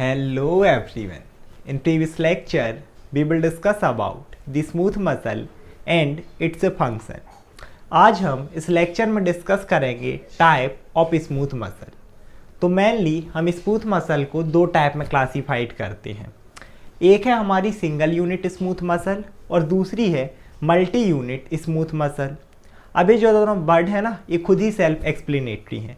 Hello everyone. In previous lecture, we will discuss about the smooth muscle and its function. आज हम इस lecture में discuss करेंगे type of smooth muscle. तो mainly हम smooth muscle को दो टाइप में क्लासीफाइड करते हैं। एक है हमारी सिंगल यूनिट स्मूथ मसल और दूसरी है मल्टी यूनिट स्मूथ मसल। अभी जो दोनों वर्ड है ना, ये खुद ही सेल्फ एक्सप्लेनेटरी हैं।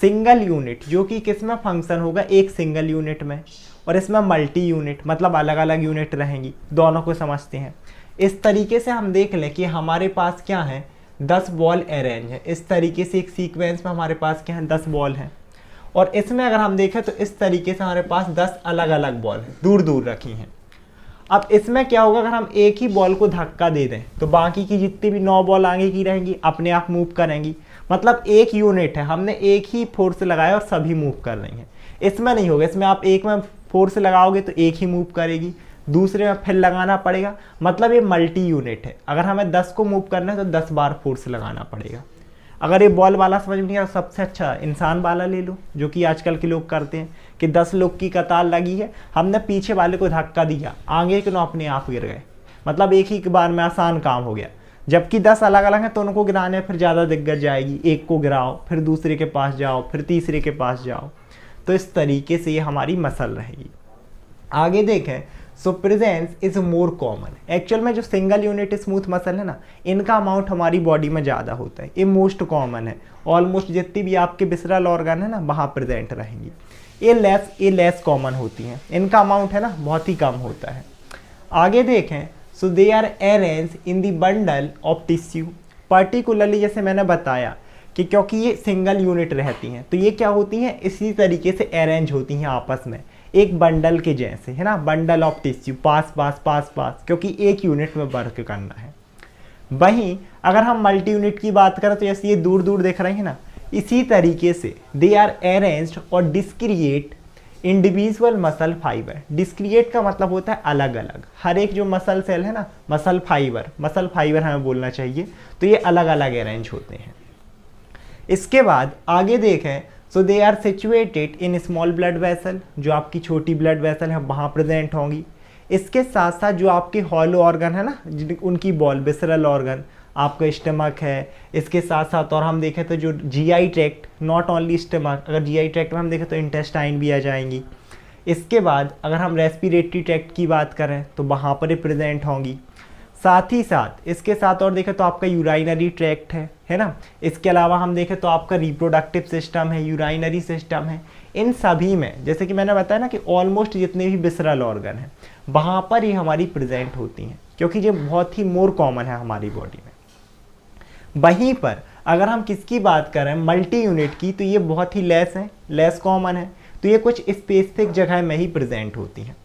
सिंगल यूनिट जो कि किस में फंक्शन होगा, एक सिंगल यूनिट में, और इसमें मल्टी यूनिट मतलब अलग अलग यूनिट रहेंगी। दोनों को समझते हैं। इस तरीके से हम देख लें कि हमारे पास क्या है, 10 बॉल अरेंज है। इस तरीके से एक सीक्वेंस में हमारे पास क्या है, 10 बॉल हैं। और इसमें अगर हम देखें तो इस तरीके से हमारे पास 10 अलग अलग बॉल हैं, दूर दूर रखी हैं। अब इसमें क्या होगा, अगर हम एक ही बॉल को धक्का दे दें तो बाकी की जितनी भी 9 बॉल आगे की रहेंगी अपने आप मूव करेंगी। मतलब एक यूनिट है, हमने एक ही फोर्स लगाया और सभी मूव कर रही हैं। इसमें नहीं होगा, इसमें आप एक में फोर्स लगाओगे तो एक ही मूव करेगी, दूसरे में फिर लगाना पड़ेगा। मतलब ये मल्टी यूनिट है। अगर हमें 10 को मूव करना है तो 10 बार फोर्स लगाना पड़ेगा। अगर ये बॉल वाला समझ में नहीं आया, सबसे अच्छा इंसान वाला ले लो, जो कि आजकल के लोग करते हैं कि 10 लोग की कतार लगी है, हमने पीछे वाले को धक्का दिया, आगे के 9 अपने आप गिर गए। मतलब एक ही बार में आसान काम हो गया। जबकि 10 अलग अलग हैं तो उनको गिराने फिर ज़्यादा दिक्कत जाएगी। एक को गिराओ, फिर दूसरे के पास जाओ, फिर तीसरे के पास जाओ। तो इस तरीके से ये हमारी मसल रहेगी। आगे देखें, so presence is more common. Actual में जो सिंगल यूनिट स्मूथ मसल है ना, इनका अमाउंट हमारी बॉडी में ज़्यादा होता है। ये मोस्ट कॉमन है। ऑलमोस्ट जितनी भी आपके विसरल ऑर्गन है ना, वहाँ प्रेजेंट रहेंगी। ये लेस कॉमन होती हैं। इनका अमाउंट है ना बहुत ही कम होता है। आगे देखें, so they are arrange in the bundle of tissue. Particularly जैसे मैंने बताया कि क्योंकि ये सिंगल यूनिट रहती हैं तो ये क्या होती हैं, इसी तरीके से अरेंज होती हैं आपस में एक बंडल के जैसे, है ना। बंडल ऑफ टिश्यू, पास पास पास पास, क्योंकि एक यूनिट में वर्क करना है। वहीं अगर हम मल्टी यूनिट की बात करें तो जैसे ये दूर दूर दिख रही है ना, इसी तरीके से दे आर अरेंज्ड और discrete individual muscle fibre. Discrete का मतलब होता है अलग अलग। हर एक जो मसल सेल है ना, मसल फाइबर हमें बोलना चाहिए, तो ये अलग अलग अरेंज होते हैं। इसके बाद आगे देखें, so they are situated in small blood vessel. जो आपकी छोटी ब्लड वेसल है वहाँ प्रेजेंट होंगी। इसके साथ साथ जो आपके हॉलो ऑर्गन है ना, उनकी बॉल, विसरल ऑर्गन, आपका स्टमक है। इसके साथ साथ और हम देखें तो जो GI tract, not only stomach, अगर जीआई ट्रैक्ट में हम देखें तो इंटेस्टाइन भी आ जाएंगी। इसके बाद अगर हम रेस्पिरेटरी ट्रैक्ट की बात करें तो वहाँ पर ही प्रेजेंट होंगी। साथ ही साथ इसके साथ और देखें तो आपका यूराइनरी ट्रैक्ट है ना। इसके अलावा हम देखें तो आपका रिप्रोडक्टिव सिस्टम है, यूराइनरी सिस्टम है। इन सभी में जैसे कि मैंने बताया ना कि ऑलमोस्ट जितने भी विसरल ऑर्गन हैं वहाँ पर ही हमारी प्रेजेंट होती हैं, क्योंकि ये बहुत ही मोर कॉमन है हमारी बॉडी में। वहीं पर अगर हम किसकी बात करें, मल्टी यूनिट की, तो ये बहुत ही लेस कॉमन है। तो ये कुछ स्पेसिफिक जगह में ही प्रेजेंट होती हैं।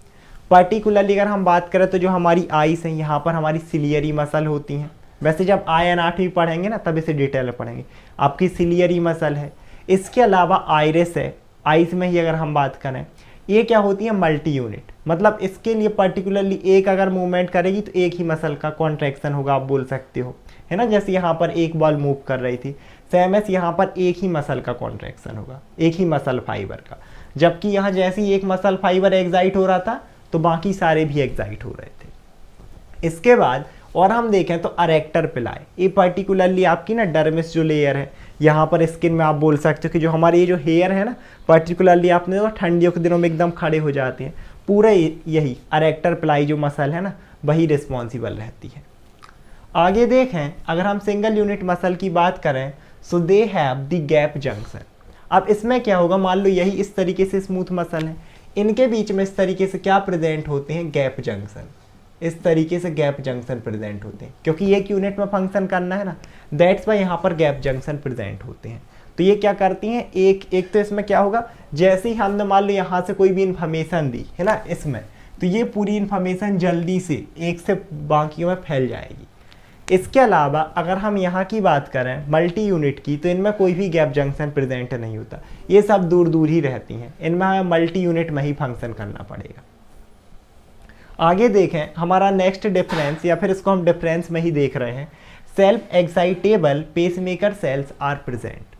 पर्टिकुलरली अगर हम बात करें तो जो हमारी आईज हैं, यहाँ पर हमारी सिलियरी मसल होती हैं। वैसे जब आई एन आठवीं पढ़ेंगे ना तब इसे डिटेल में पढ़ेंगे। आपकी सिलियरी मसल है। इसके अलावा आइरिस है। आइज में ही अगर हम बात करें, ये क्या होती है, मल्टी यूनिट। मतलब इसके लिए पर्टिकुलरली एक अगर मूवमेंट करेगी तो एक ही मसल का कॉन्ट्रैक्शन होगा, आप बोल सकते हो, है ना। जैसे यहाँ पर एक बॉल मूव कर रही थी, सेम एस यहाँ पर एक ही मसल का कॉन्ट्रैक्शन होगा, एक ही मसल फाइबर का। जबकि यहाँ जैसे ही एक मसल फाइबर एक्साइट हो रहा था तो बाकी सारे भी एक्साइट हो रहे थे। इसके बाद और हम देखें तो अरेक्टर पिलाई, ये पर्टिकुलरली आपकी ना डर्मिस जो लेयर है, यहाँ पर स्किन में आप बोल सकते हो कि जो हमारे ये जो हेयर है ना, पर्टिकुलरली आपने तो ठंडियों के दिनों में एकदम खड़े हो जाते हैं। पूरे यही अरेक्टर पिलाई जो मसल है ना, वही रिस्पॉन्सिबल रहती है। आगे देखें, अगर हम सिंगल यूनिट मसल की बात करें, so they have the gap junction. अब इसमें क्या होगा, मान लो यही इस तरीके से स्मूथ मसल है, इनके बीच में इस तरीके से क्या प्रेजेंट होते हैं, गैप जंक्शन। इस तरीके से गैप जंक्शन प्रेजेंट होते हैं, क्योंकि एक यूनिट में फंक्शन करना है ना, दैट्स वाई यहाँ पर गैप जंक्शन प्रेजेंट होते हैं। तो ये क्या करती हैं, एक तो इसमें क्या होगा, जैसे ही हमने मान लो यहाँ से कोई भी इन्फॉर्मेशन दी है ना इसमें, तो ये पूरी इन्फॉर्मेशन जल्दी से एक से बाकियों में फैल जाएगी। इसके अलावा अगर हम यहाँ की बात करें मल्टी यूनिट की, तो इनमें कोई भी गैप जंक्शन प्रेजेंट नहीं होता। ये सब दूर दूर ही रहती हैं। इनमें हमें मल्टी यूनिट में ही फंक्शन करना पड़ेगा। आगे देखें, हमारा नेक्स्ट डिफरेंस, या फिर इसको हम डिफरेंस में ही देख रहे हैं, self excitable pacemaker cells are present.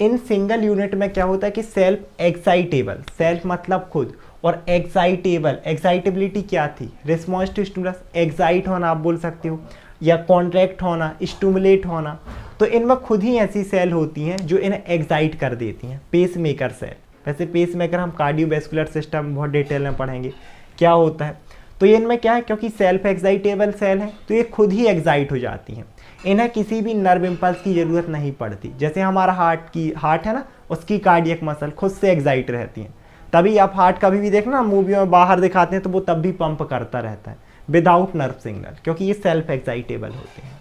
इन सिंगल यूनिट में क्या होता है कि सेल्फ एक्साइटेबल, सेल्फ मतलब खुद, और एक्साइटेबल, एक्साइटेबिलिटी क्या थी, रिस्पॉन्स टू स्टिमुलस, एक्साइट होना आप बोल सकते हो, या कॉन्ट्रैक्ट होना, स्टिमुलेट होना। तो इनमें खुद ही ऐसी सेल होती हैं जो इन्हें एक्साइट कर देती हैं, पेस मेकर सेल। वैसे पेस मेकर हम कार्डियोवैस्कुलर सिस्टम बहुत डिटेल में पढ़ेंगे क्या होता है। तो ये इनमें क्या है, क्योंकि सेल्फ एक्साइटेबल सेल है तो ये खुद ही एक्साइट हो जाती हैं, इन्हें किसी भी नर्व इम्पल्स की ज़रूरत नहीं पड़ती। जैसे हमारा हार्ट है ना, उसकी कार्डियक मसल खुद से एक्साइट रहती हैं, तभी आप हार्ट कभी भी देखना मूवियों में बाहर दिखाते हैं तो वो तब भी पंप करता रहता है विदाउट नर्व सिग्नल, क्योंकि ये सेल्फ एक्साइटेबल होते हैं।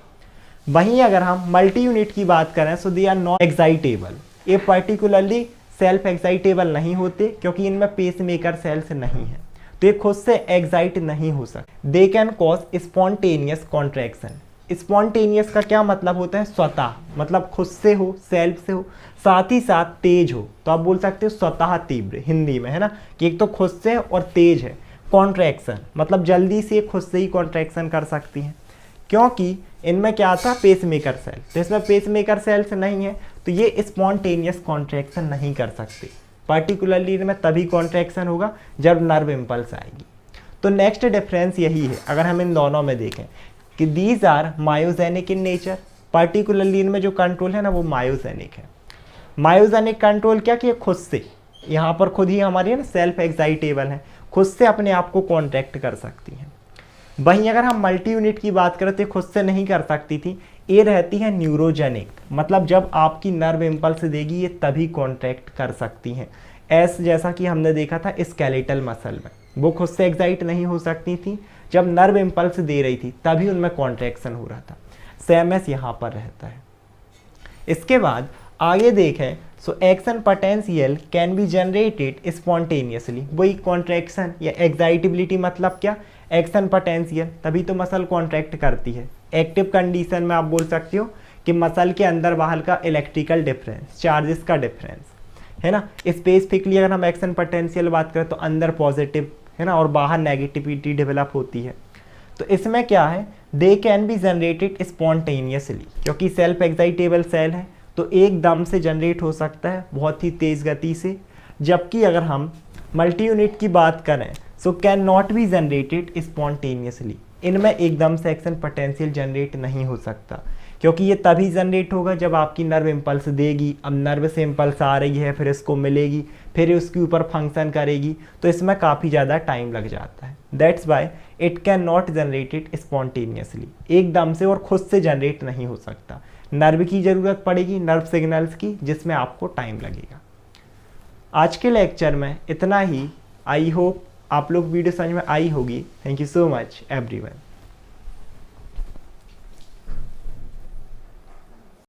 वहीं अगर हम मल्टी यूनिट की बात करें so they are not excitable, ये पर्टिकुलरली सेल्फ एक्साइटेबल नहीं होते क्योंकि इनमें पेस मेकर सेल्स नहीं है, तो ये खुद से एक्साइट नहीं हो सकते। They can cause spontaneous contraction. Spontaneous का क्या मतलब होता है, स्वतः, मतलब खुद से हो, सेल्फ से हो, साथ ही साथ तेज हो, तो आप बोल सकते हो स्वतः तीव्र हिंदी में, है ना, कि एक तो खुद से और तेज है। कॉन्ट्रैक्शन मतलब जल्दी से खुद से ही कॉन्ट्रैक्शन कर सकती हैं, क्योंकि इनमें क्या था, पेस मेकर सेल, तो इसमें पेस मेकर सेल्स नहीं है तो ये स्पॉन्टेनियस कॉन्ट्रैक्शन नहीं कर सकते। पर्टिकुलरली इनमें तभी कॉन्ट्रैक्शन होगा जब नर्व इम्पल्स आएगी। तो नेक्स्ट डिफरेंस यही है अगर हम इन दोनों में देखें कि these are myogenic in nature, particularly इनमें जो कंट्रोल है ना वो मायोजेनिक है। मायोजेनिक कंट्रोल क्या कि खुद से, यहाँ पर खुद ही हमारी है ना सेल्फ एक्साइटेबल है, खुद से अपने आप को कॉन्ट्रैक्ट कर सकती हैं। वहीं अगर हम मल्टी यूनिट की बात करें तो खुद से नहीं कर सकती थी, ये रहती है न्यूरोजेनिक, मतलब जब आपकी नर्व इम्पल्स देगी ये तभी कॉन्ट्रैक्ट कर सकती हैं। जैसा कि हमने देखा था स्केलेटल मसल में, वो खुद से एक्साइट नहीं हो सकती थी, जब नर्व इम्पल्स दे रही थी तभी उनमें कॉन्ट्रैक्शन हो रहा था। सेम एस यहाँ पर रहता है। इसके बाद आगे देखें so action potential can be generated spontaneously, वही कॉन्ट्रैक्शन या एक्साइटेबिलिटी मतलब क्या, एक्शन पोटेंशियल, तभी तो मसल कॉन्ट्रैक्ट करती है। एक्टिव कंडीशन में आप बोल सकते हो कि मसल के अंदर बाहर का इलेक्ट्रिकल डिफरेंस, चार्जेस का डिफरेंस, है ना। स्पेसिफिकली अगर हम एक्शन पोटेंशियल बात करें तो अंदर पॉजिटिव है ना और बाहर नेगेटिविटी डेवलप होती है। तो इसमें क्या है, they can be generated spontaneously, क्योंकि सेल्फ एक्साइटेबल सेल है तो एकदम से जनरेट हो सकता है बहुत ही तेज़ गति से। जबकि अगर हम मल्टी यूनिट की बात करें so can not be generated spontaneously, इनमें एकदम से एक्शन पोटेंशियल जनरेट नहीं हो सकता, क्योंकि ये तभी जनरेट होगा जब आपकी नर्व इम्पल्स देगी। अब नर्व से इम्पल्स आ रही है, फिर इसको मिलेगी, फिर उसके ऊपर फंक्शन करेगी, तो इसमें काफ़ी ज़्यादा टाइम लग जाता है। That's why it can not generated spontaneously, एकदम से और खुद से जनरेट नहीं हो सकता। नर्व की ज़रूरत पड़ेगी, नर्व सिग्नल्स की, जिसमें आपको टाइम लगेगा। आज के लेक्चर में इतना ही। आई होप आप लोग वीडियो समझ में आई होगी। Thank you so much everyone.